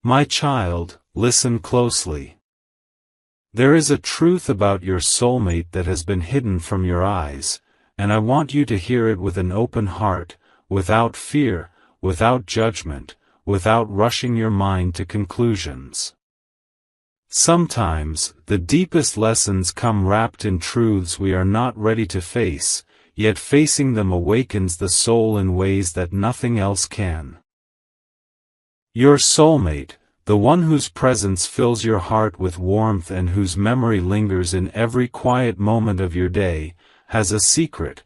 My child, listen closely. There is a truth about your soulmate that has been hidden from your eyes, and I want you to hear it with an open heart, without fear, without judgment, without rushing your mind to conclusions. Sometimes, the deepest lessons come wrapped in truths we are not ready to face, yet facing them awakens the soul in ways that nothing else can. Your soulmate, the one whose presence fills your heart with warmth and whose memory lingers in every quiet moment of your day, has a secret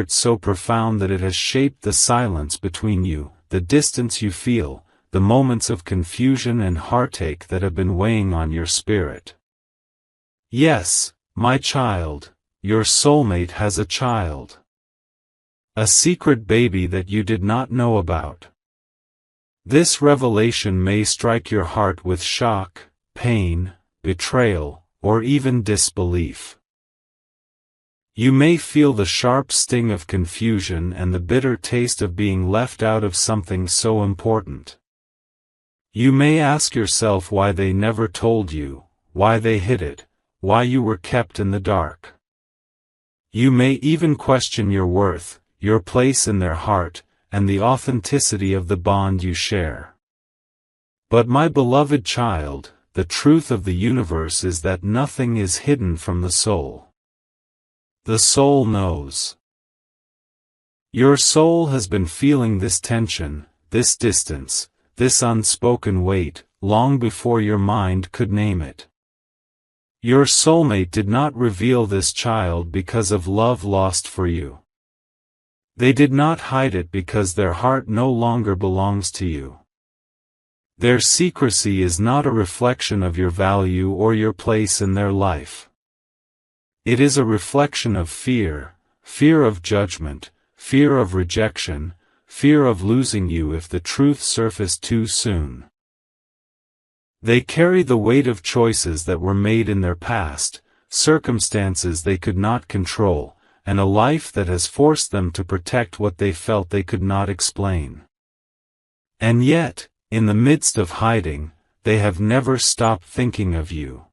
so profound that it has shaped the silence between you, the distance you feel, the moments of confusion and heartache that have been weighing on your spirit. Yes, my child, your soulmate has a child. A secret baby that you did not know about. This revelation may strike your heart with shock, pain, betrayal, or even disbelief. You may feel the sharp sting of confusion and the bitter taste of being left out of something so important. You may ask yourself why they never told you, why they hid it, why you were kept in the dark. You may even question your worth, your place in their heart, and the authenticity of the bond you share. But my beloved child, the truth of the universe is that nothing is hidden from the soul. The soul knows. Your soul has been feeling this tension, this distance, this unspoken weight, long before your mind could name it. Your soulmate did not reveal this child because of love lost for you. They did not hide it because their heart no longer belongs to you. Their secrecy is not a reflection of your value or your place in their life. It is a reflection of fear, fear of judgment, fear of rejection, fear of losing you if the truth surfaced too soon. They carry the weight of choices that were made in their past, circumstances they could not control, and a life that has forced them to protect what they felt they could not explain. And yet, in the midst of hiding, they have never stopped thinking of you.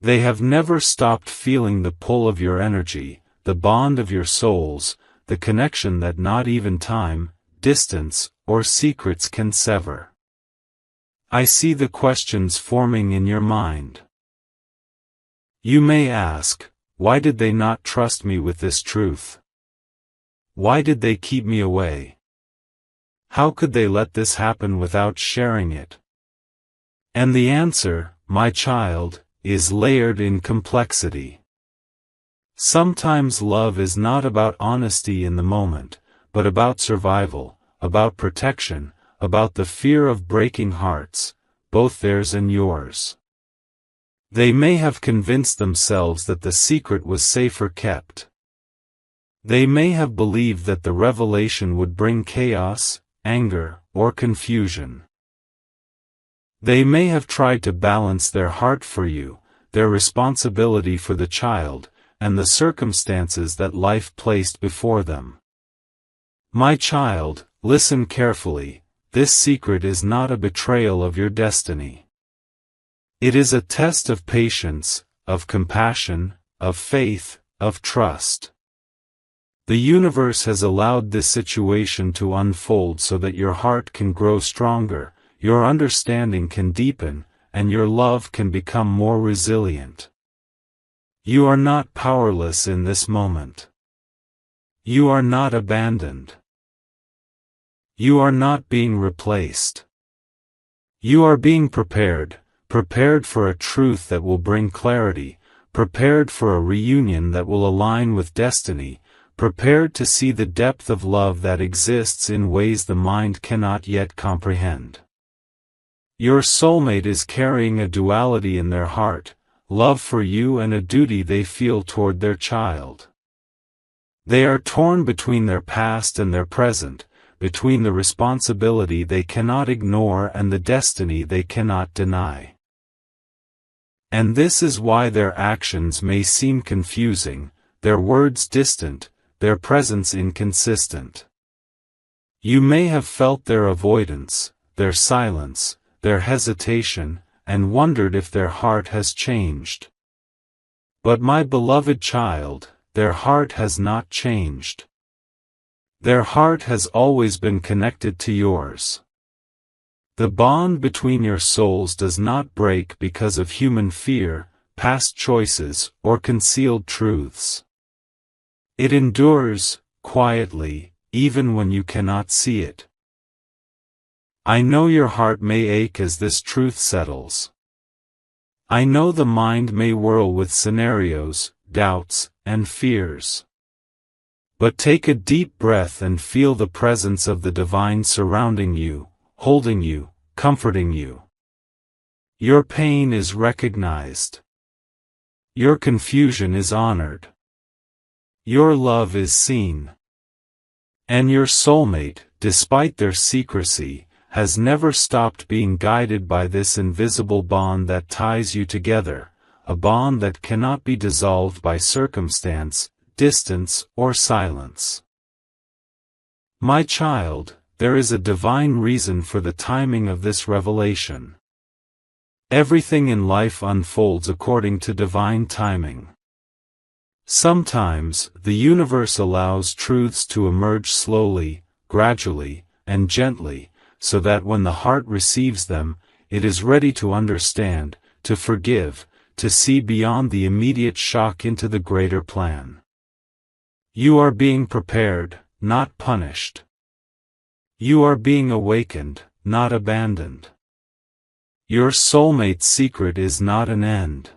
They have never stopped feeling the pull of your energy, the bond of your souls, the connection that not even time, distance, or secrets can sever. I see the questions forming in your mind. You may ask, why did they not trust me with this truth? Why did they keep me away? How could they let this happen without sharing it? And the answer, my child, is layered in complexity. Sometimes love is not about honesty in the moment, but about survival, about protection, about the fear of breaking hearts, both theirs and yours. They may have convinced themselves that the secret was safer kept. They may have believed that the revelation would bring chaos, anger, or confusion. They may have tried to balance their heart for you, their responsibility for the child, and the circumstances that life placed before them. My child, listen carefully, this secret is not a betrayal of your destiny. It is a test of patience, of compassion, of faith, of trust. The universe has allowed this situation to unfold so that your heart can grow stronger, your understanding can deepen, and your love can become more resilient. You are not powerless in this moment. You are not abandoned. You are not being replaced. You are being prepared for a truth that will bring clarity, prepared for a reunion that will align with destiny, prepared to see the depth of love that exists in ways the mind cannot yet comprehend. Your soulmate is carrying a duality in their heart, love for you and a duty they feel toward their child. They are torn between their past and their present, between the responsibility they cannot ignore and the destiny they cannot deny. And this is why their actions may seem confusing, their words distant, their presence inconsistent. You may have felt their avoidance, their silence, their hesitation, and wondered if their heart has changed. But my beloved child, their heart has not changed. Their heart has always been connected to yours. The bond between your souls does not break because of human fear, past choices, or concealed truths. It endures, quietly, even when you cannot see it. I know your heart may ache as this truth settles. I know the mind may whirl with scenarios, doubts, and fears. But take a deep breath and feel the presence of the divine surrounding you, holding you, comforting you. Your pain is recognized. Your confusion is honored. Your love is seen. And your soulmate, despite their secrecy, has never stopped being guided by this invisible bond that ties you together, a bond that cannot be dissolved by circumstance, distance, or silence. My child, there is a divine reason for the timing of this revelation. Everything in life unfolds according to divine timing. Sometimes, the universe allows truths to emerge slowly, gradually, and gently, so that when the heart receives them, it is ready to understand, to forgive, to see beyond the immediate shock into the greater plan. You are being prepared, not punished. You are being awakened, not abandoned. Your soulmate's secret is not an end.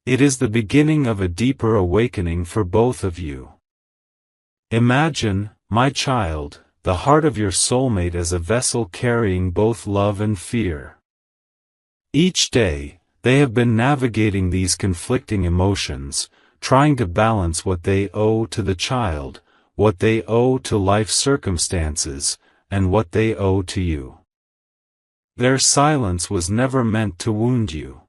It is the beginning of a deeper awakening for both of you. Imagine, my child, the heart of your soulmate as a vessel carrying both love and fear. Each day, they have been navigating these conflicting emotions, trying to balance what they owe to the child, what they owe to life circumstances, and what they owe to you. Their silence was never meant to wound you.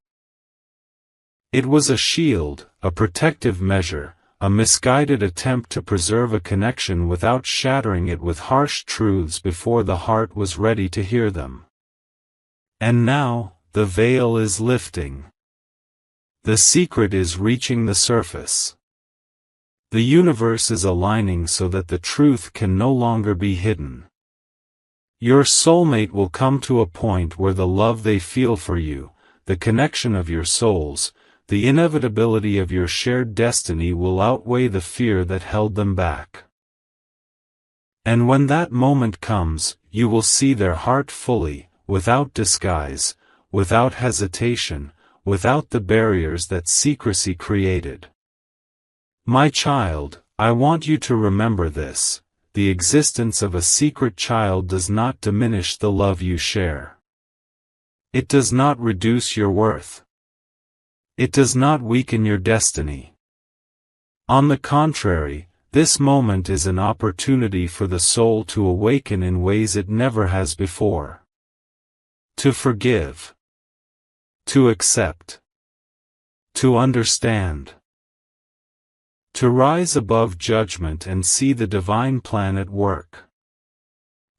It was a shield, a protective measure, a misguided attempt to preserve a connection without shattering it with harsh truths before the heart was ready to hear them. And now, the veil is lifting. The secret is reaching the surface. The universe is aligning so that the truth can no longer be hidden. Your soulmate will come to a point where the love they feel for you, the connection of your souls, the inevitability of your shared destiny will outweigh the fear that held them back. And when that moment comes, you will see their heart fully, without disguise, without hesitation, without the barriers that secrecy created. My child, I want you to remember this: the existence of a secret child does not diminish the love you share. It does not reduce your worth. It does not weaken your destiny. On the contrary, this moment is an opportunity for the soul to awaken in ways it never has before. To forgive. To accept. To understand. To rise above judgment and see the divine plan at work.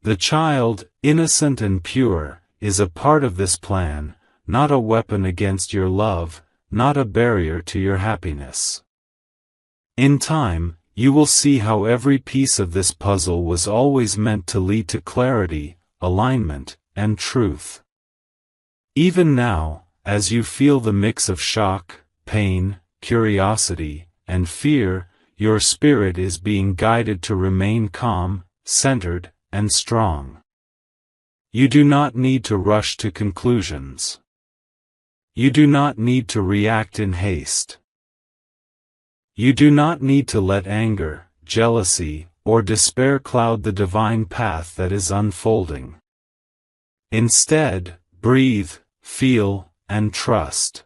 The child, innocent and pure, is a part of this plan, not a weapon against your love, not a barrier to your happiness. In time, you will see how every piece of this puzzle was always meant to lead to clarity, alignment, and truth. Even now, as you feel the mix of shock, pain, curiosity, and fear, your spirit is being guided to remain calm, centered, and strong. You do not need to rush to conclusions. You do not need to react in haste. You do not need to let anger, jealousy, or despair cloud the divine path that is unfolding. Instead, breathe, feel, and trust.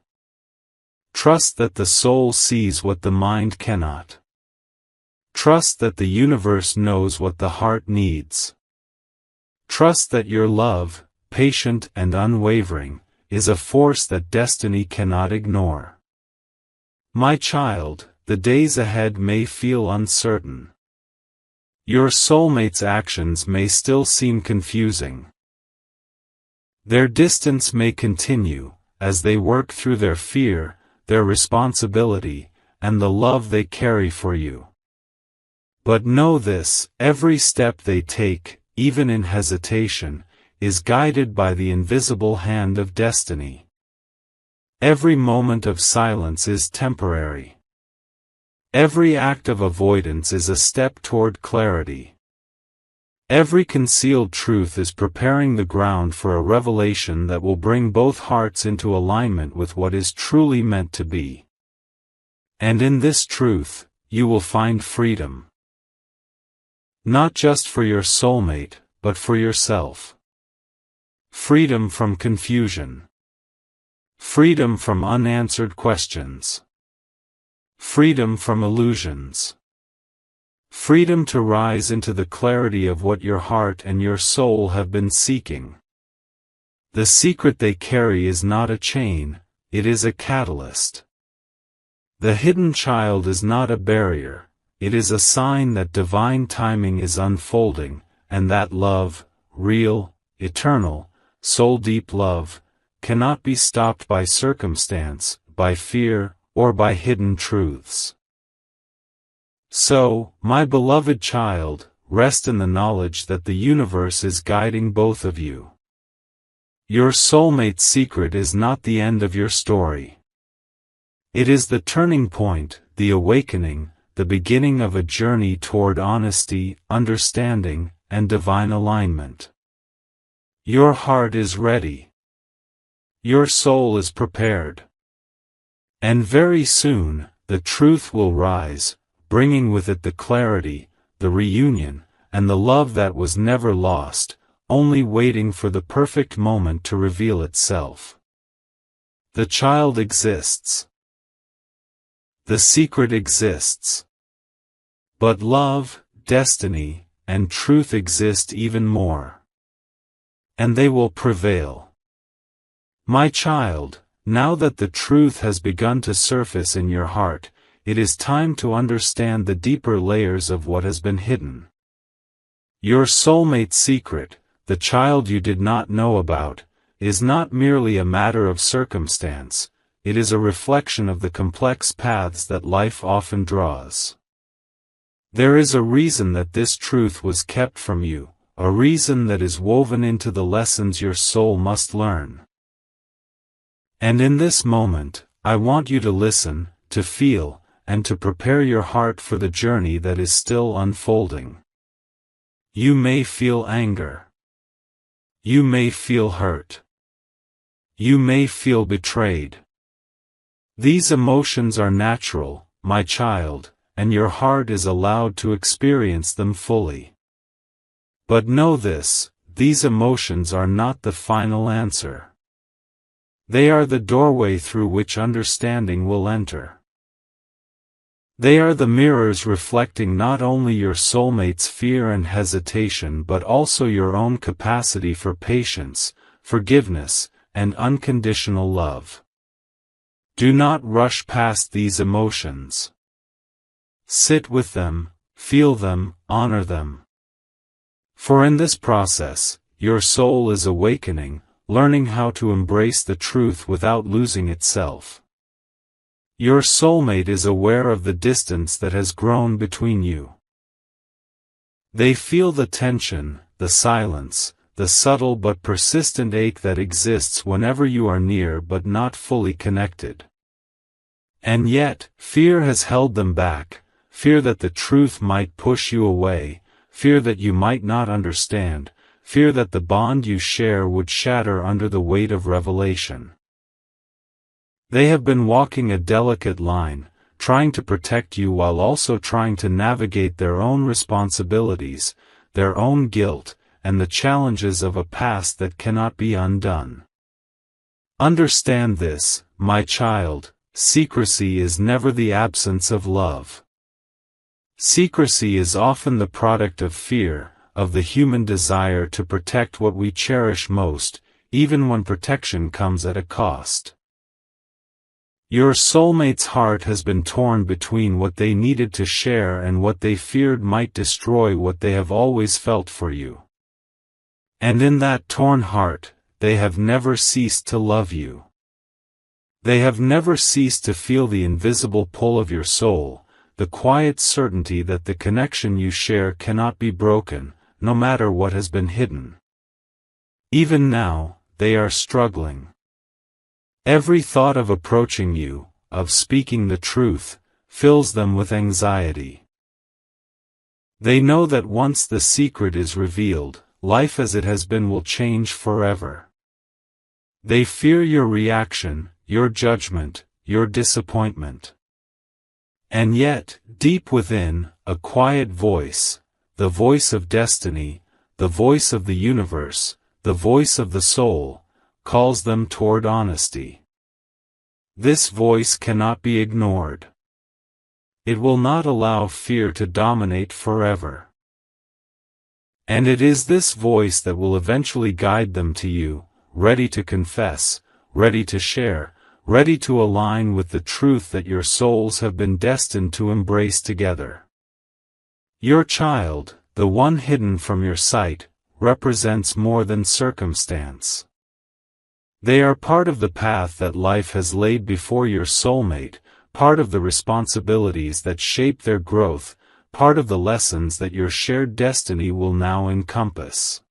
Trust that the soul sees what the mind cannot. Trust that the universe knows what the heart needs. Trust that your love, patient and unwavering, is a force that destiny cannot ignore. My child, the days ahead may feel uncertain. Your soulmate's actions may still seem confusing. Their distance may continue, as they work through their fear, their responsibility, and the love they carry for you. But know this, every step they take, even in hesitation, is guided by the invisible hand of destiny. Every moment of silence is temporary. Every act of avoidance is a step toward clarity. Every concealed truth is preparing the ground for a revelation that will bring both hearts into alignment with what is truly meant to be. And in this truth, you will find freedom. Not just for your soulmate, but for yourself. Freedom from confusion. Freedom from unanswered questions. Freedom from illusions. Freedom to rise into the clarity of what your heart and your soul have been seeking. The secret they carry is not a chain, it is a catalyst. The hidden child is not a barrier, it is a sign that divine timing is unfolding, and that love, real, eternal, soul-deep love, cannot be stopped by circumstance, by fear, or by hidden truths. So, my beloved child, rest in the knowledge that the universe is guiding both of you. Your soulmate's secret is not the end of your story. It is the turning point, the awakening, the beginning of a journey toward honesty, understanding, and divine alignment. Your heart is ready. Your soul is prepared. And very soon, the truth will rise, bringing with it the clarity, the reunion, and the love that was never lost, only waiting for the perfect moment to reveal itself. The child exists. The secret exists. But love, destiny, and truth exist even more. And they will prevail. My child, now that the truth has begun to surface in your heart, it is time to understand the deeper layers of what has been hidden. Your soulmate's secret, the child you did not know about, is not merely a matter of circumstance, it is a reflection of the complex paths that life often draws. There is a reason that this truth was kept from you, a reason that is woven into the lessons your soul must learn. And in this moment, I want you to listen, to feel, and to prepare your heart for the journey that is still unfolding. You may feel anger. You may feel hurt. You may feel betrayed. These emotions are natural, my child, and your heart is allowed to experience them fully. But know this, these emotions are not the final answer. They are the doorway through which understanding will enter. They are the mirrors reflecting not only your soulmate's fear and hesitation but also your own capacity for patience, forgiveness, and unconditional love. Do not rush past these emotions. Sit with them, feel them, honor them. For in this process, your soul is awakening, learning how to embrace the truth without losing itself. Your soulmate is aware of the distance that has grown between you. They feel the tension, the silence, the subtle but persistent ache that exists whenever you are near but not fully connected. And yet, fear has held them back, fear that the truth might push you away, fear that you might not understand, fear that the bond you share would shatter under the weight of revelation. They have been walking a delicate line, trying to protect you while also trying to navigate their own responsibilities, their own guilt, and the challenges of a past that cannot be undone. Understand this, my child, secrecy is never the absence of love. Secrecy is often the product of fear, of the human desire to protect what we cherish most, even when protection comes at a cost. Your soulmate's heart has been torn between what they needed to share and what they feared might destroy what they have always felt for you. And in that torn heart, they have never ceased to love you. They have never ceased to feel the invisible pull of your soul, the quiet certainty that the connection you share cannot be broken, no matter what has been hidden. Even now, they are struggling. Every thought of approaching you, of speaking the truth, fills them with anxiety. They know that once the secret is revealed, life as it has been will change forever. They fear your reaction, your judgment, your disappointment. And yet, deep within, a quiet voice, the voice of destiny, the voice of the universe, the voice of the soul, calls them toward honesty. This voice cannot be ignored. It will not allow fear to dominate forever. And it is this voice that will eventually guide them to you, ready to confess, ready to share, ready to align with the truth that your souls have been destined to embrace together. Your child, the one hidden from your sight, represents more than circumstance. They are part of the path that life has laid before your soulmate, part of the responsibilities that shape their growth, part of the lessons that your shared destiny will now encompass.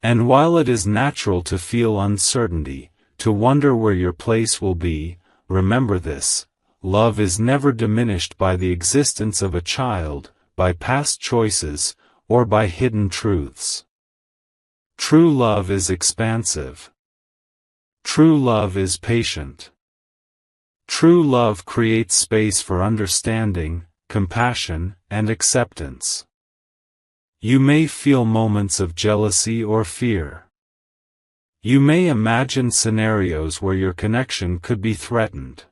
And while it is natural to feel uncertainty, to wonder where your place will be, remember this: love is never diminished by the existence of a child, by past choices, or by hidden truths. True love is expansive. True love is patient. True love creates space for understanding, compassion, and acceptance. You may feel moments of jealousy or fear. You may imagine scenarios where your connection could be threatened.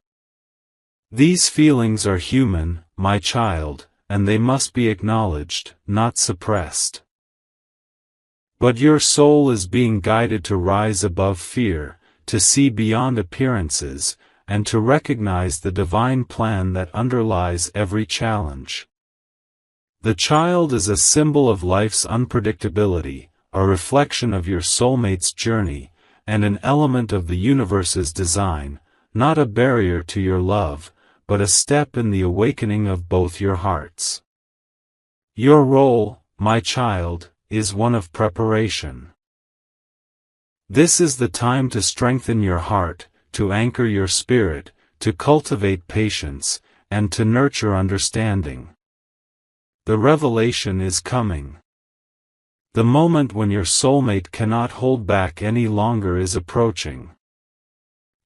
These feelings are human, my child, and they must be acknowledged, not suppressed. But your soul is being guided to rise above fear, to see beyond appearances, and to recognize the divine plan that underlies every challenge. The child is a symbol of life's unpredictability, a reflection of your soulmate's journey, and an element of the universe's design, not a barrier to your love, but a step in the awakening of both your hearts. Your role, my child, is one of preparation. This is the time to strengthen your heart, to anchor your spirit, to cultivate patience, and to nurture understanding. The revelation is coming. The moment when your soulmate cannot hold back any longer is approaching.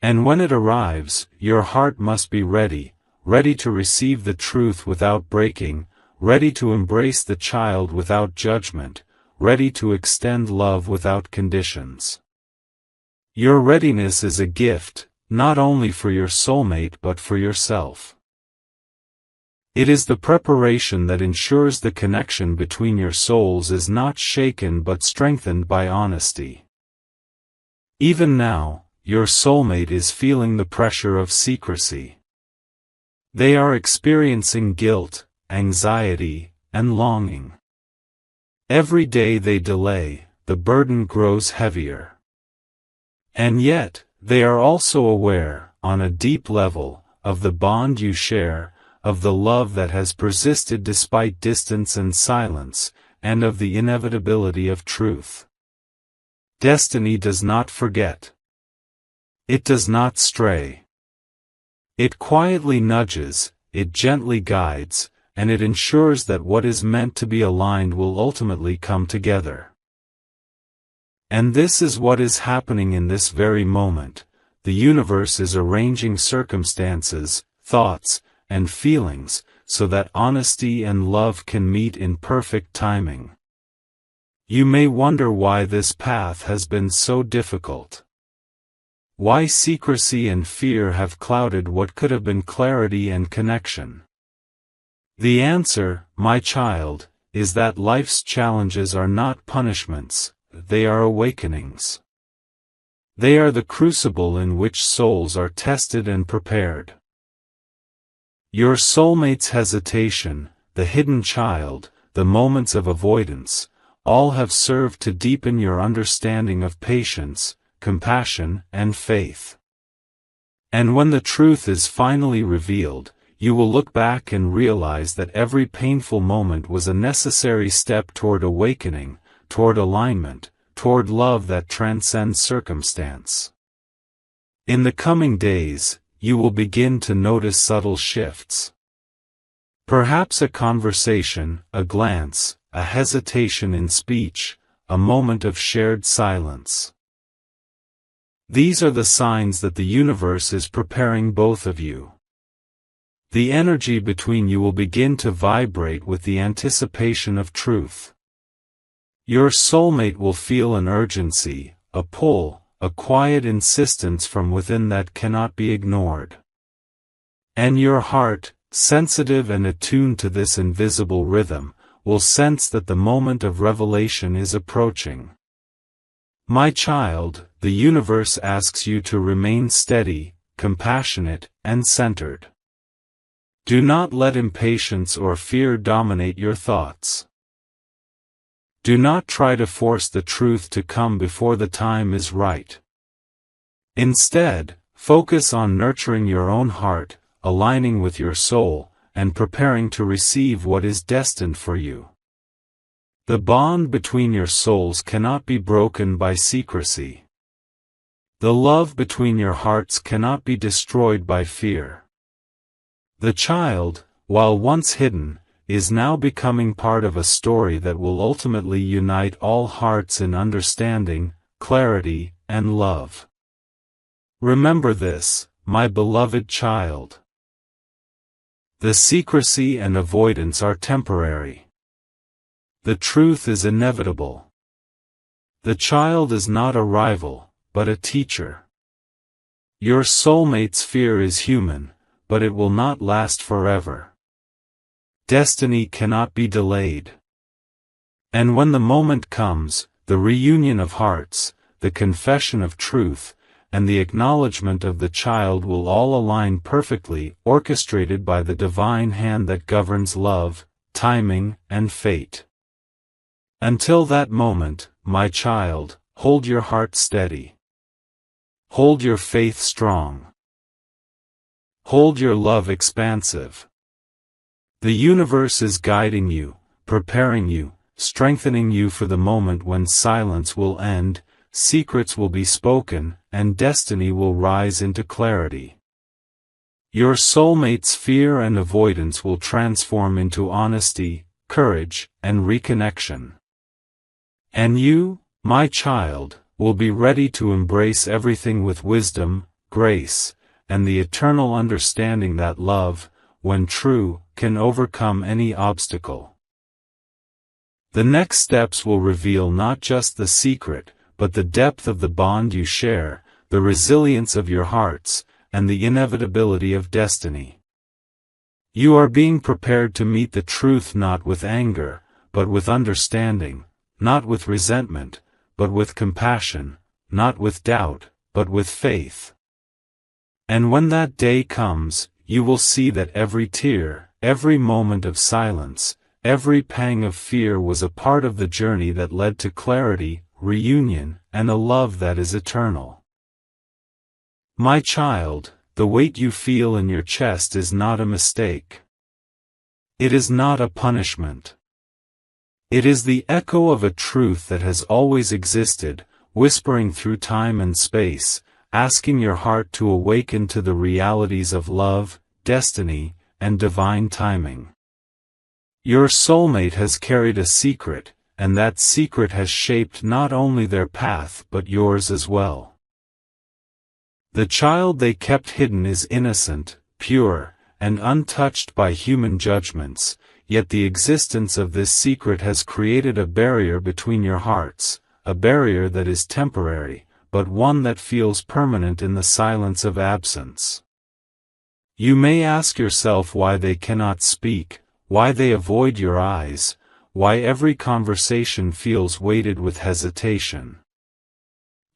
And when it arrives, your heart must be ready, ready to receive the truth without breaking, ready to embrace the child without judgment, ready to extend love without conditions. Your readiness is a gift, not only for your soulmate but for yourself. It is the preparation that ensures the connection between your souls is not shaken but strengthened by honesty. Even now, your soulmate is feeling the pressure of secrecy. They are experiencing guilt, anxiety, and longing. Every day they delay, the burden grows heavier. And yet, they are also aware, on a deep level, of the bond you share, of the love that has persisted despite distance and silence, and of the inevitability of truth. Destiny does not forget. It does not stray. It quietly nudges, it gently guides, and it ensures that what is meant to be aligned will ultimately come together. And this is what is happening in this very moment. The universe is arranging circumstances, thoughts, and feelings, so that honesty and love can meet in perfect timing. You may wonder why this path has been so difficult. Why secrecy and fear have clouded what could have been clarity and connection. The answer, my child, is that life's challenges are not punishments, they are awakenings. They are the crucible in which souls are tested and prepared. Your soulmate's hesitation, the hidden child, the moments of avoidance, all have served to deepen your understanding of patience, compassion, and faith. And when the truth is finally revealed, you will look back and realize that every painful moment was a necessary step toward awakening, toward alignment, toward love that transcends circumstance. In the coming days, you will begin to notice subtle shifts. Perhaps a conversation, a glance, a hesitation in speech, a moment of shared silence. These are the signs that the universe is preparing both of you. The energy between you will begin to vibrate with the anticipation of truth. Your soulmate will feel an urgency, a pull, a quiet insistence from within that cannot be ignored. And your heart, sensitive and attuned to this invisible rhythm, will sense that the moment of revelation is approaching. My child, the universe asks you to remain steady, compassionate, and centered. Do not let impatience or fear dominate your thoughts. Do not try to force the truth to come before the time is right. Instead, focus on nurturing your own heart, aligning with your soul, and preparing to receive what is destined for you. The bond between your souls cannot be broken by secrecy. The love between your hearts cannot be destroyed by fear. The child, while once hidden, is now becoming part of a story that will ultimately unite all hearts in understanding, clarity, and love. Remember this, my beloved child. The secrecy and avoidance are temporary. The truth is inevitable. The child is not a rival, but a teacher. Your soulmate's fear is human, but it will not last forever. Destiny cannot be delayed. And when the moment comes, the reunion of hearts, the confession of truth, and the acknowledgement of the child will all align perfectly, orchestrated by the divine hand that governs love, timing, and fate. Until that moment, my child, hold your heart steady. Hold your faith strong. Hold your love expansive. The universe is guiding you, preparing you, strengthening you for the moment when silence will end, secrets will be spoken, and destiny will rise into clarity. Your soulmate's fear and avoidance will transform into honesty, courage, and reconnection. And you, my child, will be ready to embrace everything with wisdom, grace, and the eternal understanding that love, when true, can overcome any obstacle. The next steps will reveal not just the secret, but the depth of the bond you share, the resilience of your hearts, and the inevitability of destiny. You are being prepared to meet the truth not with anger, but with understanding, not with resentment, but with compassion, not with doubt, but with faith. And when that day comes, you will see that every tear, every moment of silence, every pang of fear was a part of the journey that led to clarity, reunion, and a love that is eternal. My child, the weight you feel in your chest is not a mistake. It is not a punishment. It is the echo of a truth that has always existed, whispering through time and space, asking your heart to awaken to the realities of love, destiny, and divine timing. Your soulmate has carried a secret, and that secret has shaped not only their path but yours as well. The child they kept hidden is innocent, pure, and untouched by human judgments, yet the existence of this secret has created a barrier between your hearts, a barrier that is temporary, but one that feels permanent in the silence of absence. You may ask yourself why they cannot speak, why they avoid your eyes, why every conversation feels weighted with hesitation.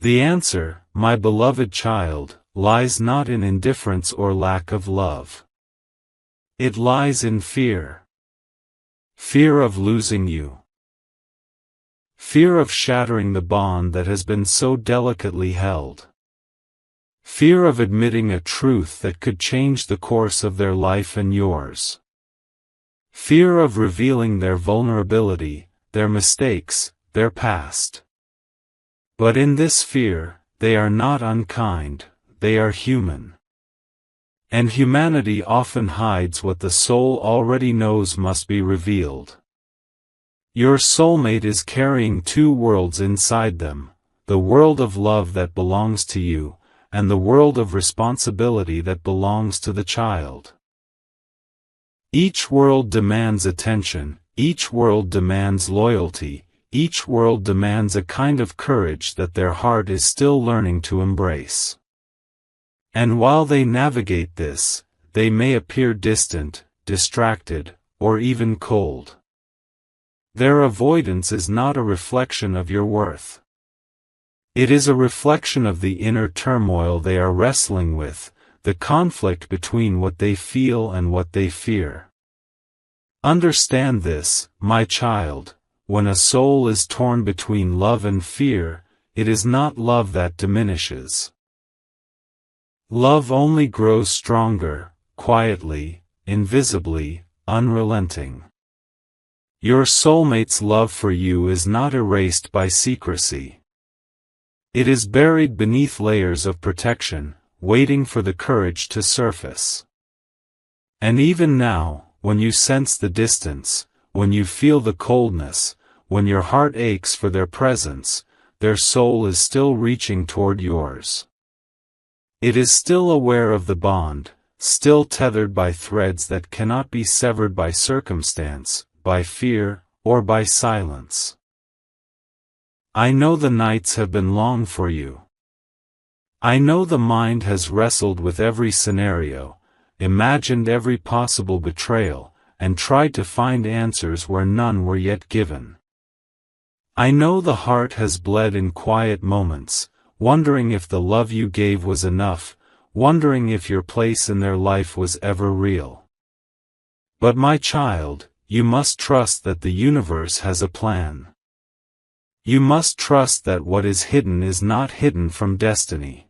The answer, my beloved child, lies not in indifference or lack of love. It lies in fear. Fear of losing you. Fear of shattering the bond that has been so delicately held. Fear of admitting a truth that could change the course of their life and yours. Fear of revealing their vulnerability, their mistakes, their past. But in this fear, they are not unkind, they are human. And humanity often hides what the soul already knows must be revealed. Your soulmate is carrying two worlds inside them, the world of love that belongs to you, and the world of responsibility that belongs to the child. Each world demands attention, each world demands loyalty, each world demands a kind of courage that their heart is still learning to embrace. And while they navigate this, they may appear distant, distracted, or even cold. Their avoidance is not a reflection of your worth. It is a reflection of the inner turmoil they are wrestling with, the conflict between what they feel and what they fear. Understand this, my child, when a soul is torn between love and fear, it is not love that diminishes. Love only grows stronger, quietly, invisibly, unrelenting. Your soulmate's love for you is not erased by secrecy. It is buried beneath layers of protection, waiting for the courage to surface. And even now, when you sense the distance, when you feel the coldness, when your heart aches for their presence, their soul is still reaching toward yours. It is still aware of the bond, still tethered by threads that cannot be severed by circumstance, by fear, or by silence. I know the nights have been long for you. I know the mind has wrestled with every scenario, imagined every possible betrayal, and tried to find answers where none were yet given. I know the heart has bled in quiet moments, wondering if the love you gave was enough, wondering if your place in their life was ever real. But my child, you must trust that the universe has a plan. You must trust that what is hidden is not hidden from destiny.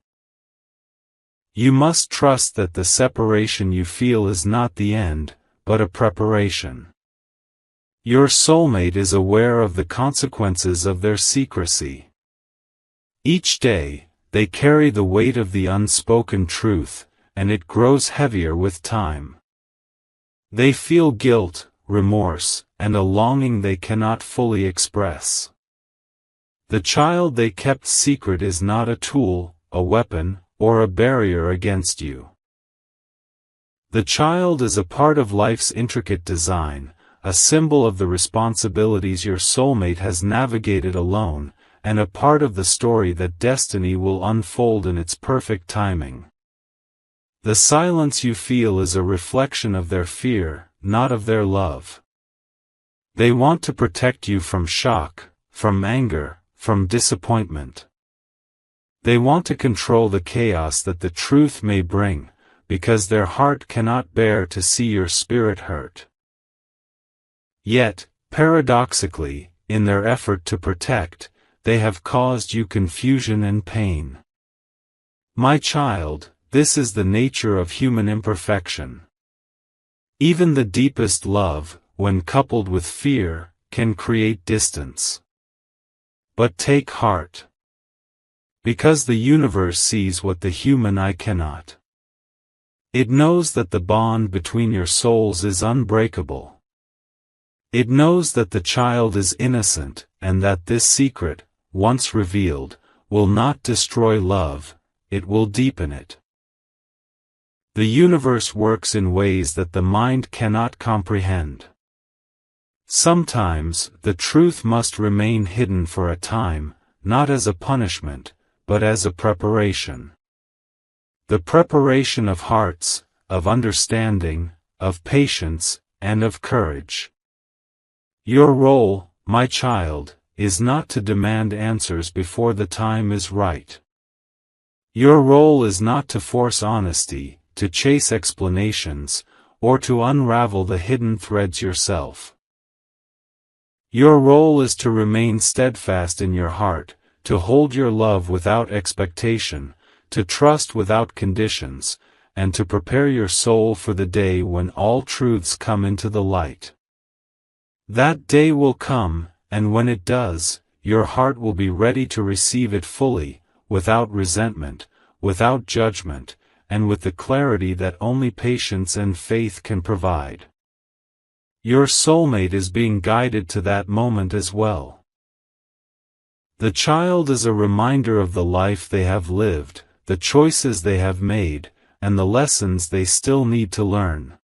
You must trust that the separation you feel is not the end, but a preparation. Your soulmate is aware of the consequences of their secrecy. Each day, they carry the weight of the unspoken truth, and it grows heavier with time. They feel guilt, remorse, and a longing they cannot fully express. The child they kept secret is not a tool, a weapon, or a barrier against you. The child is a part of life's intricate design, a symbol of the responsibilities your soulmate has navigated alone, and a part of the story that destiny will unfold in its perfect timing. The silence you feel is a reflection of their fear, not of their love. They want to protect you from shock, from anger, from disappointment. They want to control the chaos that the truth may bring, because their heart cannot bear to see your spirit hurt. Yet, paradoxically, in their effort to protect, they have caused you confusion and pain. My child, this is the nature of human imperfection. Even the deepest love, when coupled with fear, can create distance. But take heart. Because the universe sees what the human eye cannot. It knows that the bond between your souls is unbreakable. It knows that the child is innocent, and that this secret, once revealed, will not destroy love, it will deepen it. The universe works in ways that the mind cannot comprehend. Sometimes, the truth must remain hidden for a time, not as a punishment, but as a preparation. The preparation of hearts, of understanding, of patience, and of courage. Your role, my child, is not to demand answers before the time is right. Your role is not to force honesty, to chase explanations, or to unravel the hidden threads yourself. Your role is to remain steadfast in your heart, to hold your love without expectation, to trust without conditions, and to prepare your soul for the day when all truths come into the light. That day will come, and when it does, your heart will be ready to receive it fully, without resentment, without judgment, and with the clarity that only patience and faith can provide. Your soulmate is being guided to that moment as well. The child is a reminder of the life they have lived, the choices they have made, and the lessons they still need to learn.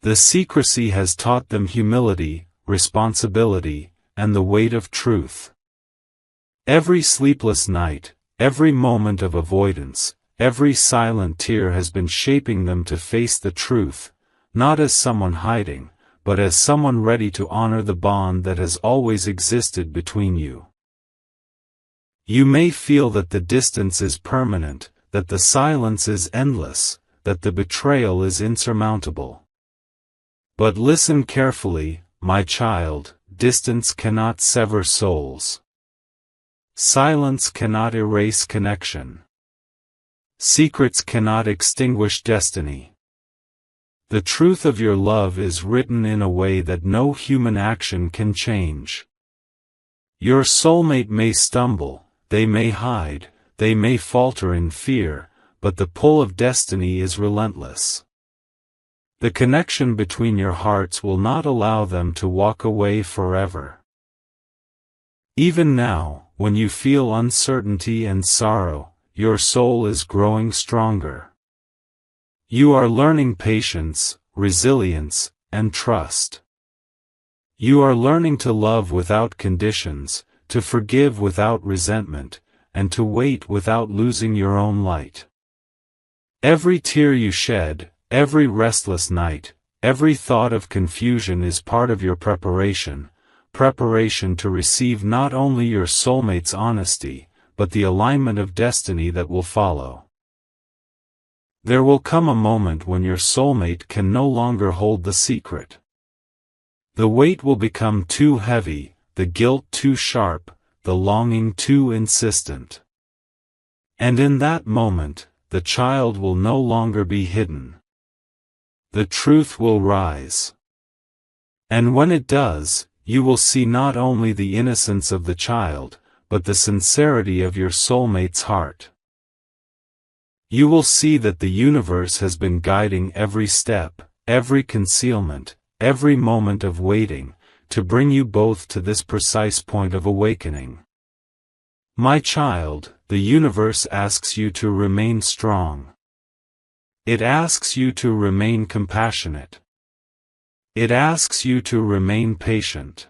The secrecy has taught them humility, responsibility, and the weight of truth. Every sleepless night, every moment of avoidance, every silent tear has been shaping them to face the truth, not as someone hiding, but as someone ready to honor the bond that has always existed between you. You may feel that the distance is permanent, that the silence is endless, that the betrayal is insurmountable. But listen carefully, my child, distance cannot sever souls. Silence cannot erase connection. Secrets cannot extinguish destiny. The truth of your love is written in a way that no human action can change. Your soulmate may stumble, they may hide, they may falter in fear, but the pull of destiny is relentless. The connection between your hearts will not allow them to walk away forever. Even now, when you feel uncertainty and sorrow, your soul is growing stronger. You are learning patience, resilience, and trust. You are learning to love without conditions, to forgive without resentment, and to wait without losing your own light. Every tear you shed, every restless night, every thought of confusion is part of your preparation to receive not only your soulmate's honesty, but the alignment of destiny that will follow. There will come a moment when your soulmate can no longer hold the secret. The weight will become too heavy, the guilt too sharp, the longing too insistent. And in that moment, the child will no longer be hidden. The truth will rise. And when it does, you will see not only the innocence of the child, but the sincerity of your soulmate's heart. You will see that the universe has been guiding every step, every concealment, every moment of waiting, to bring you both to this precise point of awakening. My child, the universe asks you to remain strong. It asks you to remain compassionate. It asks you to remain patient.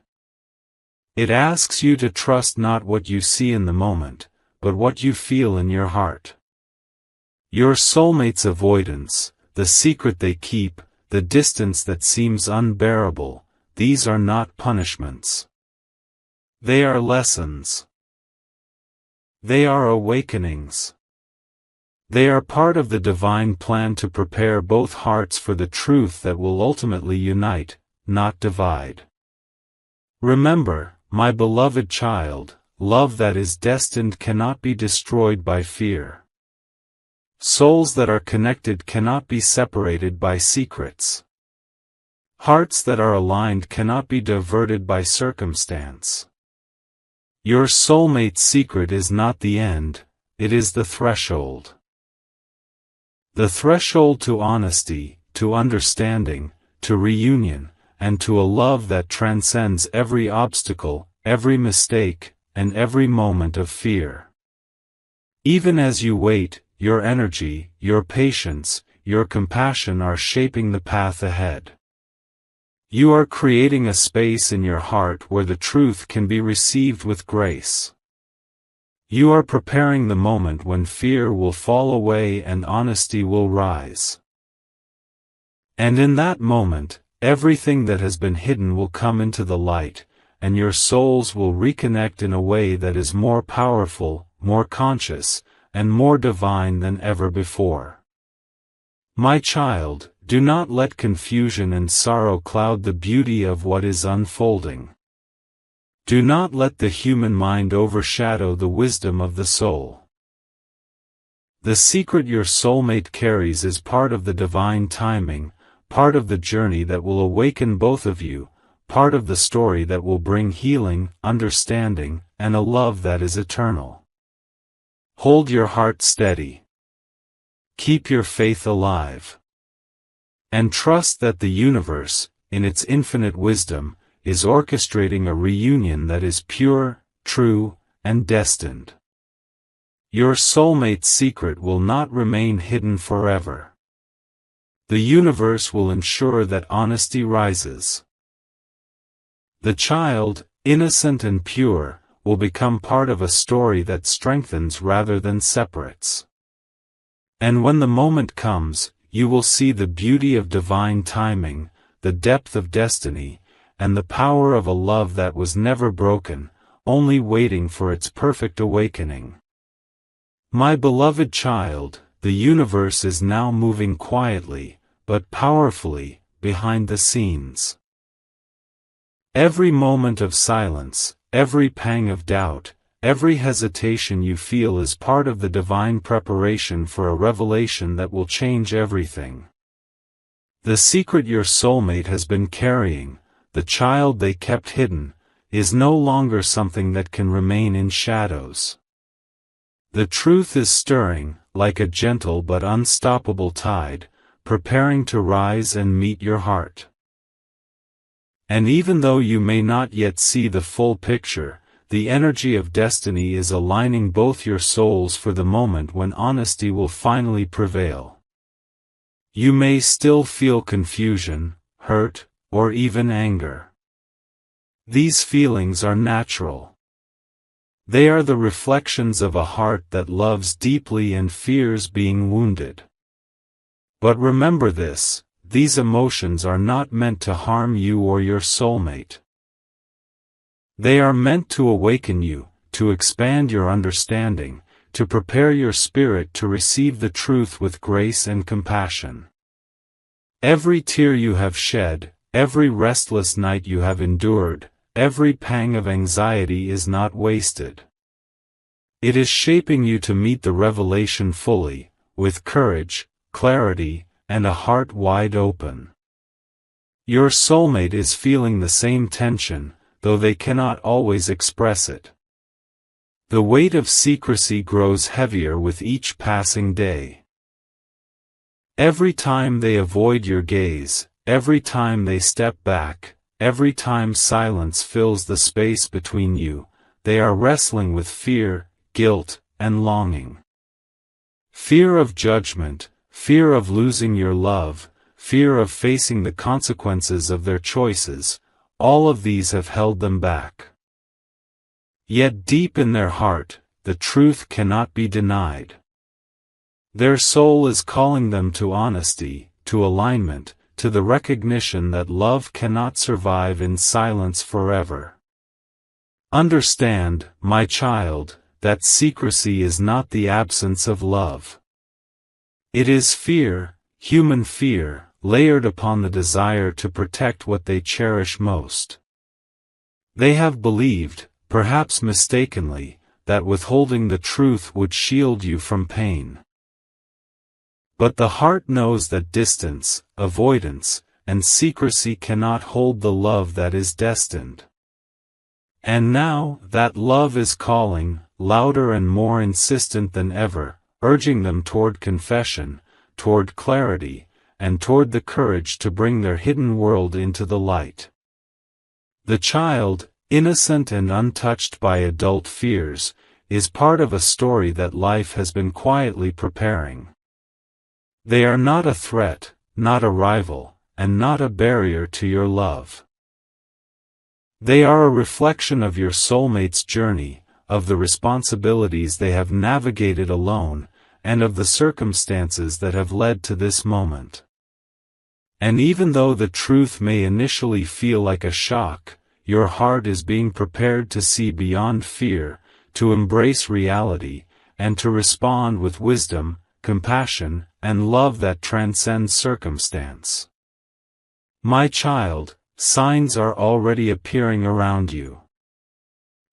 It asks you to trust not what you see in the moment, but what you feel in your heart. Your soulmate's avoidance, the secret they keep, the distance that seems unbearable, these are not punishments. They are lessons. They are awakenings. They are part of the divine plan to prepare both hearts for the truth that will ultimately unite, not divide. Remember, my beloved child, love that is destined cannot be destroyed by fear. Souls that are connected cannot be separated by secrets. Hearts that are aligned cannot be diverted by circumstance. Your soulmate's secret is not the end, it is the threshold. The threshold to honesty, to understanding, to reunion, and to a love that transcends every obstacle, every mistake, and every moment of fear. Even as you wait, your energy, your patience, your compassion are shaping the path ahead. You are creating a space in your heart where the truth can be received with grace. You are preparing the moment when fear will fall away and honesty will rise. And in that moment, everything that has been hidden will come into the light, and your souls will reconnect in a way that is more powerful, more conscious, and more divine than ever before. My child, do not let confusion and sorrow cloud the beauty of what is unfolding. Do not let the human mind overshadow the wisdom of the soul. The secret your soulmate carries is part of the divine timing, part of the journey that will awaken both of you, part of the story that will bring healing, understanding, and a love that is eternal. Hold your heart steady. Keep your faith alive. And trust that the universe, in its infinite wisdom, is orchestrating a reunion that is pure, true, and destined. Your soulmate's secret will not remain hidden forever. The universe will ensure that honesty rises. The child, innocent and pure, will become part of a story that strengthens rather than separates. And when the moment comes, you will see the beauty of divine timing, the depth of destiny, and the power of a love that was never broken, only waiting for its perfect awakening. My beloved child, the universe is now moving quietly, but powerfully, behind the scenes. Every moment of silence, every pang of doubt, every hesitation you feel is part of the divine preparation for a revelation that will change everything. The secret your soulmate has been carrying, the child they kept hidden, is no longer something that can remain in shadows. The truth is stirring, like a gentle but unstoppable tide, preparing to rise and meet your heart. And even though you may not yet see the full picture, the energy of destiny is aligning both your souls for the moment when honesty will finally prevail. You may still feel confusion, hurt, or even anger. These feelings are natural. They are the reflections of a heart that loves deeply and fears being wounded. But remember this, these emotions are not meant to harm you or your soulmate. They are meant to awaken you, to expand your understanding, to prepare your spirit to receive the truth with grace and compassion. Every tear you have shed, every restless night you have endured, every pang of anxiety is not wasted. It is shaping you to meet the revelation fully, with courage, clarity, and a heart wide open. Your soulmate is feeling the same tension, though they cannot always express it. The weight of secrecy grows heavier with each passing day. Every time they avoid your gaze, every time they step back, every time silence fills the space between you, they are wrestling with fear, guilt, and longing. Fear of judgment, fear of losing your love, fear of facing the consequences of their choices, all of these have held them back. Yet deep in their heart, the truth cannot be denied. Their soul is calling them to honesty, to alignment, to the recognition that love cannot survive in silence forever. Understand, my child, that secrecy is not the absence of love. It is fear, human fear, layered upon the desire to protect what they cherish most. They have believed, perhaps mistakenly, that withholding the truth would shield you from pain. But the heart knows that distance, avoidance, and secrecy cannot hold the love that is destined. And now, that love is calling, louder and more insistent than ever, urging them toward confession, toward clarity, and toward the courage to bring their hidden world into the light. The child, innocent and untouched by adult fears, is part of a story that life has been quietly preparing. They are not a threat, not a rival, and not a barrier to your love. They are a reflection of your soulmate's journey, of the responsibilities they have navigated alone, and of the circumstances that have led to this moment. And even though the truth may initially feel like a shock, your heart is being prepared to see beyond fear, to embrace reality, and to respond with wisdom, compassion, and love that transcends circumstance. My child, signs are already appearing around you.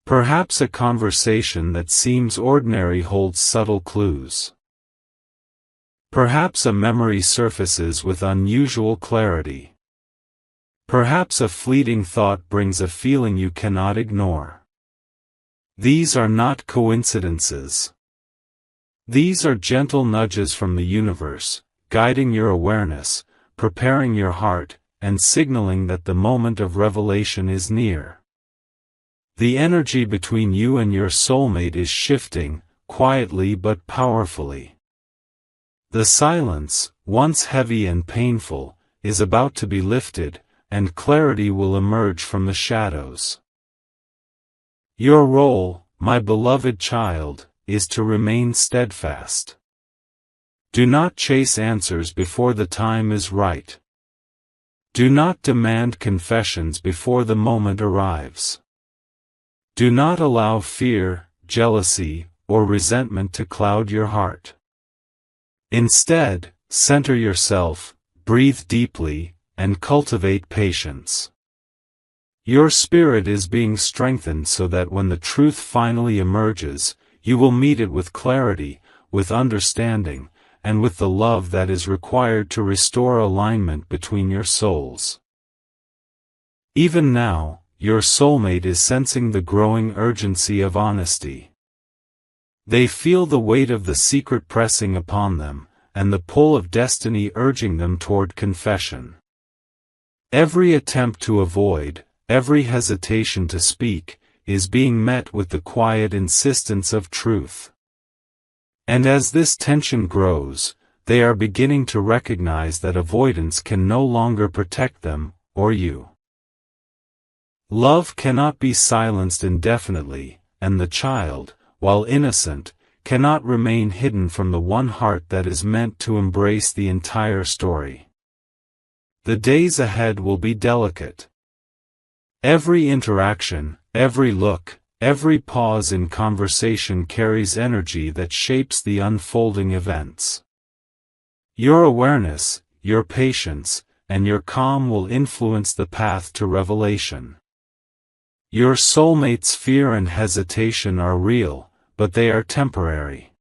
Perhaps a conversation that seems ordinary holds subtle clues. Perhaps a memory surfaces with unusual clarity. Perhaps a fleeting thought brings a feeling you cannot ignore. These are not coincidences. These are gentle nudges from the universe, guiding your awareness, preparing your heart, and signaling that the moment of revelation is near. The energy between you and your soulmate is shifting, quietly but powerfully. The silence, once heavy and painful, is about to be lifted, and clarity will emerge from the shadows. Your role, my beloved child, is to remain steadfast. Do not chase answers before the time is right. Do not demand confessions before the moment arrives. Do not allow fear, jealousy, or resentment to cloud your heart. Instead, center yourself, breathe deeply, and cultivate patience. Your spirit is being strengthened so that when the truth finally emerges, you will meet it with clarity, with understanding, and with the love that is required to restore alignment between your souls. Even now, your soulmate is sensing the growing urgency of honesty. They feel the weight of the secret pressing upon them, and the pull of destiny urging them toward confession. Every attempt to avoid, every hesitation to speak, is being met with the quiet insistence of truth. And as this tension grows, they are beginning to recognize that avoidance can no longer protect them, or you. Love cannot be silenced indefinitely, and the child, while innocent, cannot remain hidden from the one heart that is meant to embrace the entire story. The days ahead will be delicate. Every interaction, every look, every pause in conversation carries energy that shapes the unfolding events. Your awareness, your patience, and your calm will influence the path to revelation. Your soulmate's fear and hesitation are real, but they are temporary.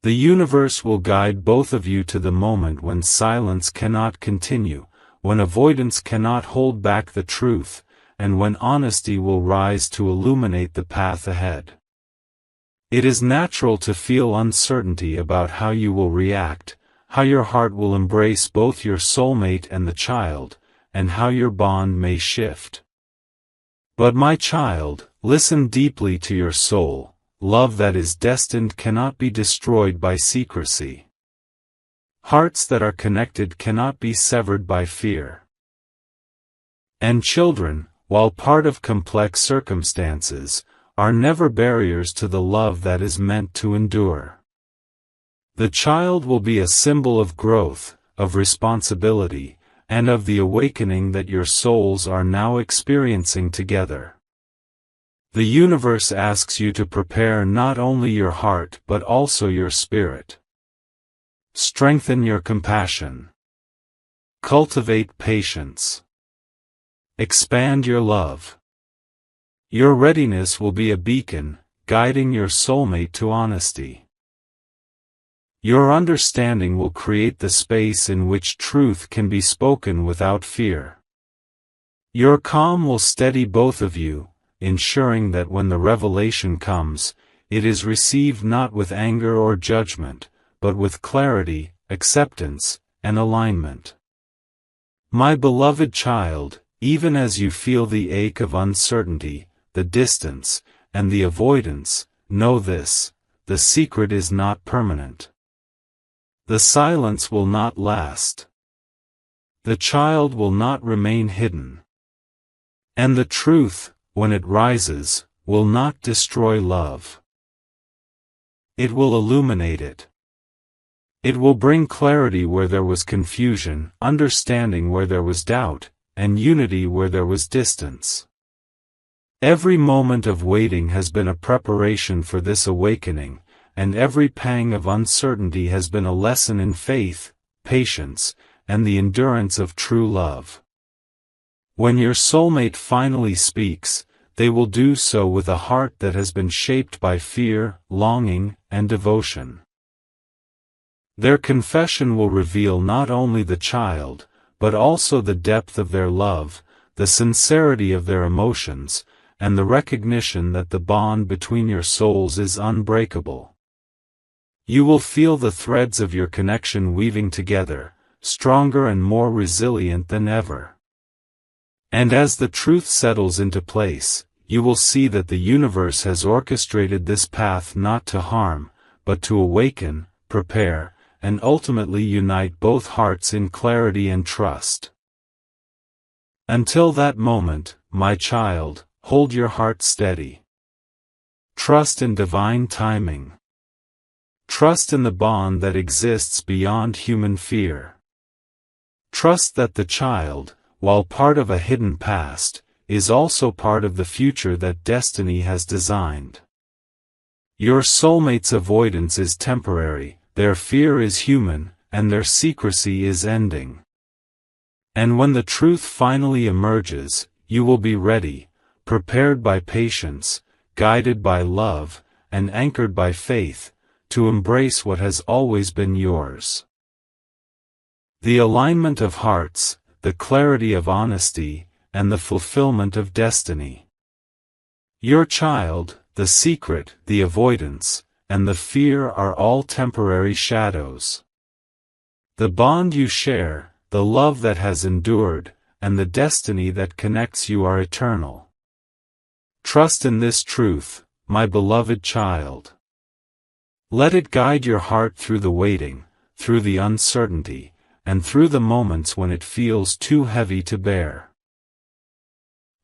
The universe will guide both of you to the moment when silence cannot continue, when avoidance cannot hold back the truth, and when honesty will rise to illuminate the path ahead. It is natural to feel uncertainty about how you will react, how your heart will embrace both your soulmate and the child, and how your bond may shift. But my child, listen deeply to your soul. Love that is destined cannot be destroyed by secrecy. Hearts that are connected cannot be severed by fear. And children, while part of complex circumstances, are never barriers to the love that is meant to endure. The child will be a symbol of growth, of responsibility, and of the awakening that your souls are now experiencing together. The universe asks you to prepare not only your heart but also your spirit. Strengthen your compassion. Cultivate patience. Expand your love. Your readiness will be a beacon, guiding your soulmate to honesty. Your understanding will create the space in which truth can be spoken without fear. Your calm will steady both of you, ensuring that when the revelation comes, it is received not with anger or judgment, but with clarity, acceptance, and alignment. My beloved child, even as you feel the ache of uncertainty, the distance, and the avoidance, know this: the secret is not permanent. The silence will not last. The child will not remain hidden. And the truth, when it rises, will not destroy love. It will illuminate it. It will bring clarity where there was confusion, understanding where there was doubt, and unity where there was distance. Every moment of waiting has been a preparation for this awakening, and every pang of uncertainty has been a lesson in faith, patience, and the endurance of true love. When your soulmate finally speaks, they will do so with a heart that has been shaped by fear, longing, and devotion. Their confession will reveal not only the child, but also the depth of their love, the sincerity of their emotions, and the recognition that the bond between your souls is unbreakable. You will feel the threads of your connection weaving together, stronger and more resilient than ever. And as the truth settles into place, you will see that the universe has orchestrated this path not to harm, but to awaken, prepare, and ultimately unite both hearts in clarity and trust. Until that moment, my child, hold your heart steady. Trust in divine timing. Trust in the bond that exists beyond human fear. Trust that the child, while part of a hidden past, is also part of the future that destiny has designed. Your soulmate's avoidance is temporary, their fear is human, and their secrecy is ending. And when the truth finally emerges, you will be ready, prepared by patience, guided by love, and anchored by faith, to embrace what has always been yours. The alignment of hearts, the clarity of honesty, and the fulfillment of destiny. Your child, the secret, the avoidance, and the fear are all temporary shadows. The bond you share, the love that has endured, and the destiny that connects you are eternal. Trust in this truth, my beloved child. Let it guide your heart through the waiting, through the uncertainty, and through the moments when it feels too heavy to bear.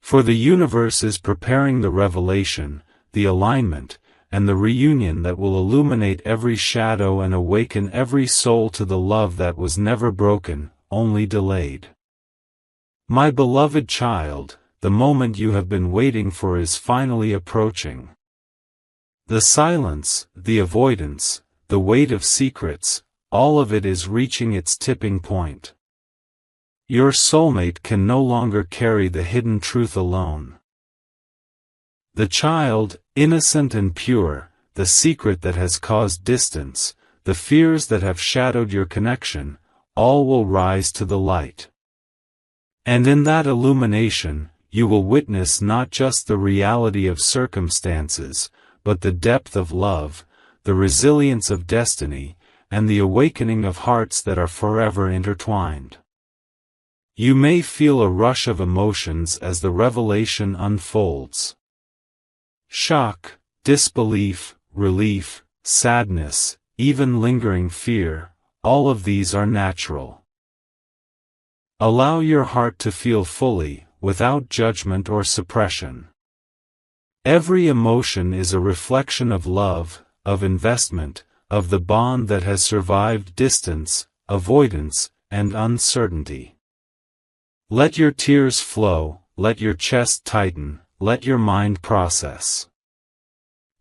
For the universe is preparing the revelation, the alignment, and the reunion that will illuminate every shadow and awaken every soul to the love that was never broken, only delayed. My beloved child, the moment you have been waiting for is finally approaching. The silence, the avoidance, the weight of secrets, all of it is reaching its tipping point. Your soulmate can no longer carry the hidden truth alone. The child, innocent and pure, the secret that has caused distance, the fears that have shadowed your connection, all will rise to the light. And in that illumination, you will witness not just the reality of circumstances, but the depth of love, the resilience of destiny, and the awakening of hearts that are forever intertwined. You may feel a rush of emotions as the revelation unfolds. Shock, disbelief, relief, sadness, even lingering fear, all of these are natural. Allow your heart to feel fully, without judgment or suppression. Every emotion is a reflection of love, of investment, of the bond that has survived distance, avoidance, and uncertainty. Let your tears flow, let your chest tighten, let your mind process.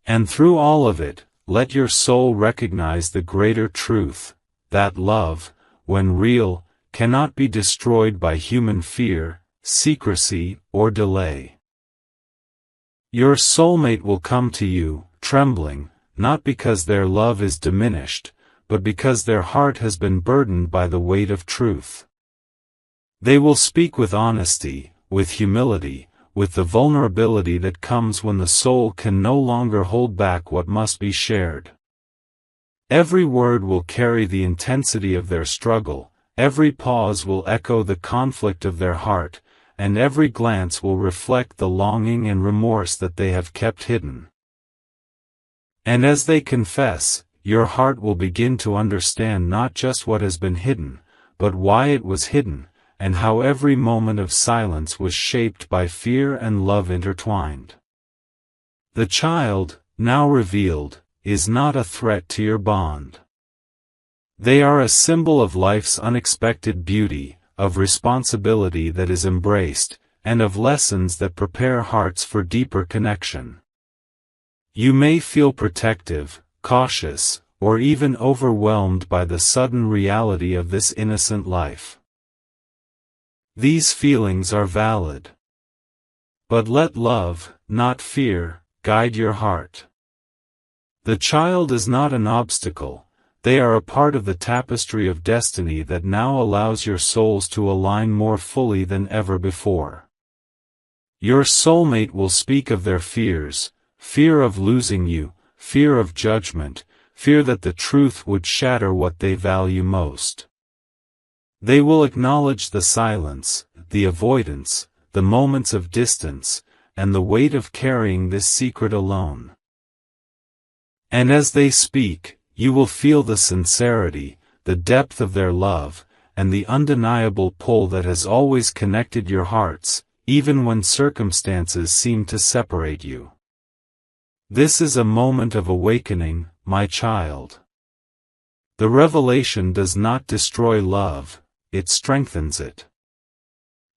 And through all of it, let your soul recognize the greater truth, that love, when real, cannot be destroyed by human fear, secrecy, or delay. Your soulmate will come to you, trembling, not because their love is diminished, but because their heart has been burdened by the weight of truth. They will speak with honesty, with humility, with the vulnerability that comes when the soul can no longer hold back what must be shared. Every word will carry the intensity of their struggle, every pause will echo the conflict of their heart, and every glance will reflect the longing and remorse that they have kept hidden. And as they confess, your heart will begin to understand not just what has been hidden, but why it was hidden, and how every moment of silence was shaped by fear and love intertwined. The child, now revealed, is not a threat to your bond. They are a symbol of life's unexpected beauty, of responsibility that is embraced, and of lessons that prepare hearts for deeper connection. You may feel protective, cautious, or even overwhelmed by the sudden reality of this innocent life. These feelings are valid. But let love, not fear, guide your heart. The child is not an obstacle, they are a part of the tapestry of destiny that now allows your souls to align more fully than ever before. Your soulmate will speak of their fears, fear of losing you, fear of judgment, fear that the truth would shatter what they value most. They will acknowledge the silence, the avoidance, the moments of distance, and the weight of carrying this secret alone. And as they speak, you will feel the sincerity, the depth of their love, and the undeniable pull that has always connected your hearts, even when circumstances seem to separate you. This is a moment of awakening, my child. The revelation does not destroy love, it strengthens it.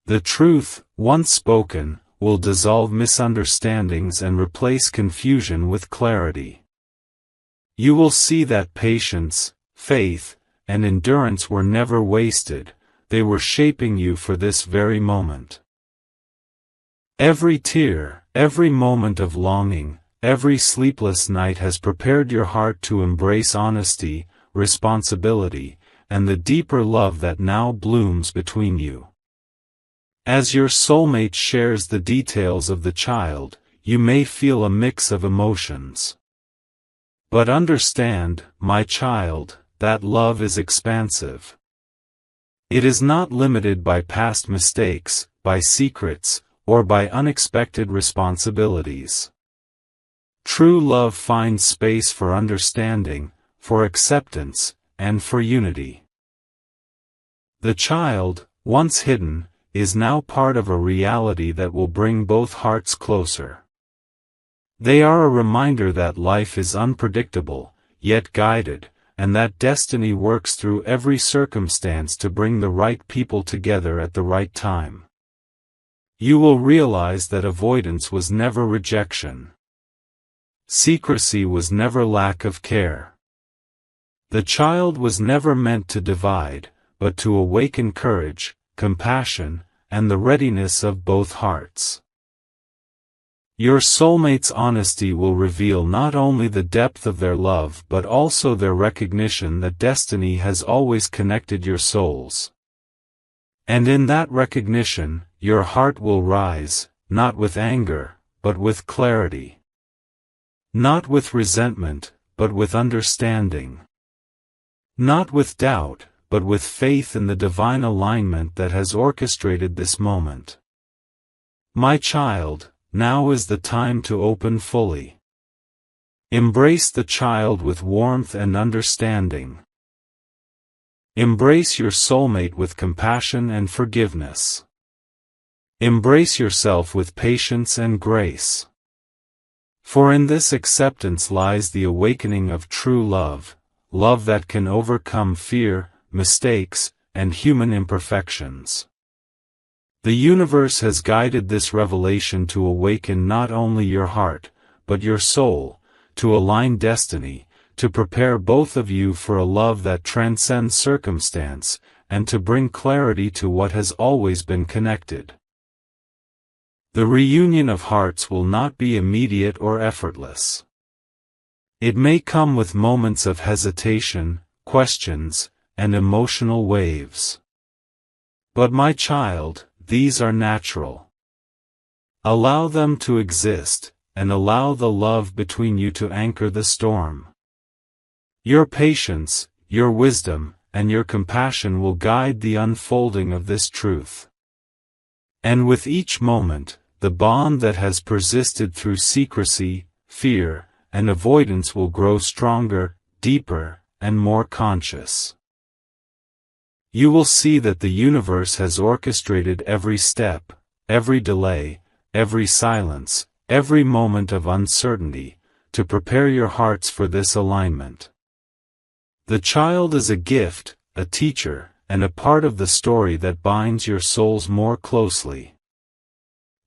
The truth, once spoken, will dissolve misunderstandings and replace confusion with clarity. You will see that patience, faith, and endurance were never wasted, they were shaping you for this very moment. Every tear, every moment of longing, every sleepless night has prepared your heart to embrace honesty, responsibility, and the deeper love that now blooms between you. As your soulmate shares the details of the child, you may feel a mix of emotions. But understand, my child, that love is expansive. It is not limited by past mistakes, by secrets, or by unexpected responsibilities. True love finds space for understanding, for acceptance, and for unity. The child, once hidden, is now part of a reality that will bring both hearts closer. They are a reminder that life is unpredictable, yet guided, and that destiny works through every circumstance to bring the right people together at the right time. You will realize that avoidance was never rejection. Secrecy was never lack of care. The child was never meant to divide, but to awaken courage, compassion, and the readiness of both hearts. Your soulmate's honesty will reveal not only the depth of their love but also their recognition that destiny has always connected your souls. And in that recognition, your heart will rise, not with anger, but with clarity. Not with resentment, but with understanding. Not with doubt, but with faith in the divine alignment that has orchestrated this moment. My child, now is the time to open fully. Embrace the child with warmth and understanding. Embrace your soulmate with compassion and forgiveness. Embrace yourself with patience and grace. For in this acceptance lies the awakening of true love, love that can overcome fear, mistakes, and human imperfections. The universe has guided this revelation to awaken not only your heart, but your soul, to align destiny, to prepare both of you for a love that transcends circumstance, and to bring clarity to what has always been connected. The reunion of hearts will not be immediate or effortless. It may come with moments of hesitation, questions, and emotional waves. But my child, these are natural. Allow them to exist, and allow the love between you to anchor the storm. Your patience, your wisdom, and your compassion will guide the unfolding of this truth. And with each moment, the bond that has persisted through secrecy, fear, and avoidance will grow stronger, deeper, and more conscious. You will see that the universe has orchestrated every step, every delay, every silence, every moment of uncertainty, to prepare your hearts for this alignment. The child is a gift, a teacher, and a part of the story that binds your souls more closely.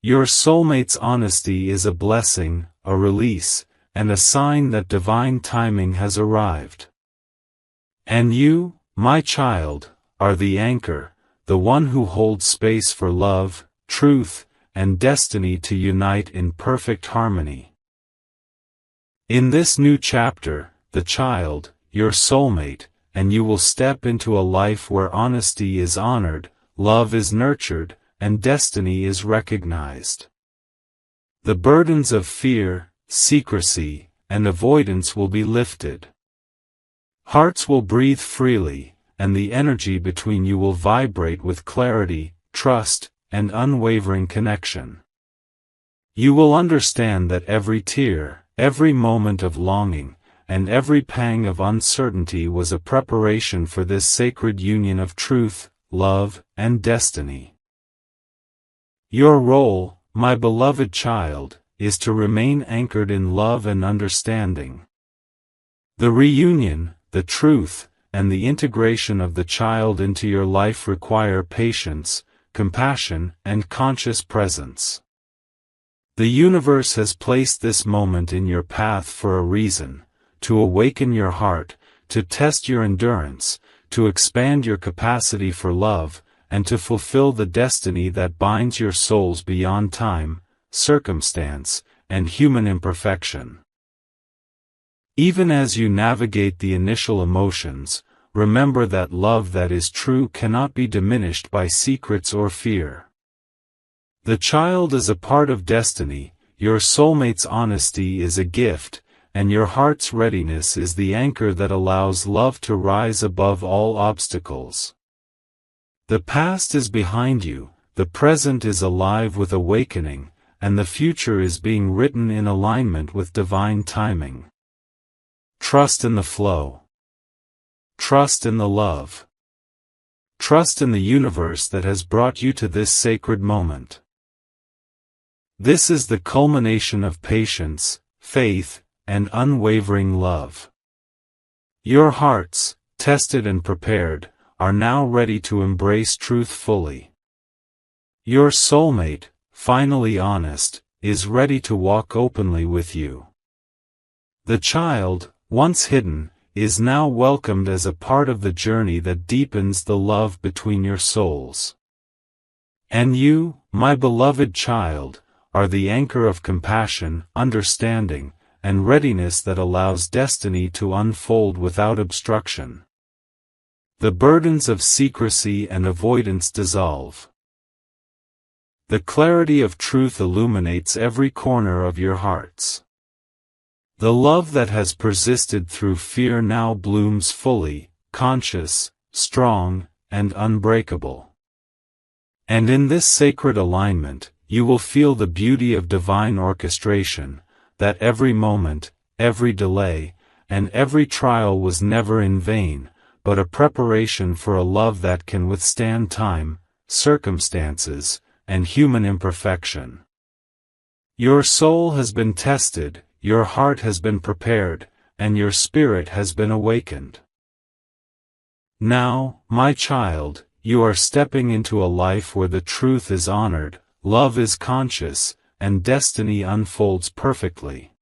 Your soulmate's honesty is a blessing, a release, and a sign that divine timing has arrived. And you, my child, are the anchor, the one who holds space for love, truth, and destiny to unite in perfect harmony. In this new chapter, the child, your soulmate, and you will step into a life where honesty is honored, love is nurtured, and destiny is recognized. The burdens of fear, secrecy, and avoidance will be lifted. Hearts will breathe freely, and the energy between you will vibrate with clarity, trust, and unwavering connection. You will understand that every tear, every moment of longing, and every pang of uncertainty was a preparation for this sacred union of truth, love, and destiny. Your role, my beloved child, is to remain anchored in love and understanding. The reunion, the truth, and the integration of the child into your life require patience, compassion, and conscious presence. The universe has placed this moment in your path for a reason: to awaken your heart, to test your endurance, to expand your capacity for love, and to fulfill the destiny that binds your souls beyond time, circumstance, and human imperfection. Even as you navigate the initial emotions, remember that love that is true cannot be diminished by secrets or fear. The child is a part of destiny, your soulmate's honesty is a gift, and your heart's readiness is the anchor that allows love to rise above all obstacles. The past is behind you, the present is alive with awakening, and the future is being written in alignment with divine timing. Trust in the flow. Trust in the love. Trust in the universe that has brought you to this sacred moment. This is the culmination of patience, faith, and unwavering love. Your hearts, tested and prepared, are now ready to embrace truth fully. Your soulmate, finally honest, is ready to walk openly with you. The child, once hidden, is now welcomed as a part of the journey that deepens the love between your souls. And you, my beloved child, are the anchor of compassion, understanding, and readiness that allows destiny to unfold without obstruction. The burdens of secrecy and avoidance dissolve. The clarity of truth illuminates every corner of your hearts. The love that has persisted through fear now blooms fully, conscious, strong, and unbreakable. And in this sacred alignment, you will feel the beauty of divine orchestration, that every moment, every delay, and every trial was never in vain, but a preparation for a love that can withstand time, circumstances, and human imperfection. Your soul has been tested, your heart has been prepared, and your spirit has been awakened. Now, my child, you are stepping into a life where the truth is honored, love is conscious, and destiny unfolds perfectly.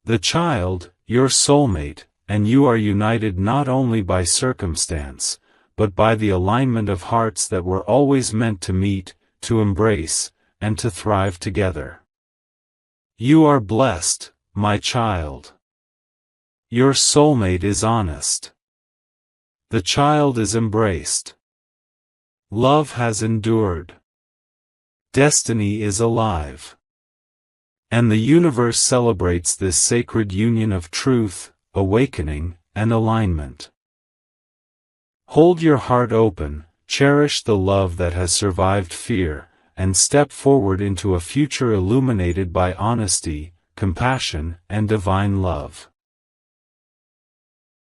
The child, your soulmate, and you are united not only by circumstance, but by the alignment of hearts that were always meant to meet, to embrace, and to thrive together. You are blessed, my child. Your soulmate is honest. The child is embraced. Love has endured. Destiny is alive. And the universe celebrates this sacred union of truth, awakening, and alignment. Hold your heart open, cherish the love that has survived fear, and step forward into a future illuminated by honesty, compassion, and divine love.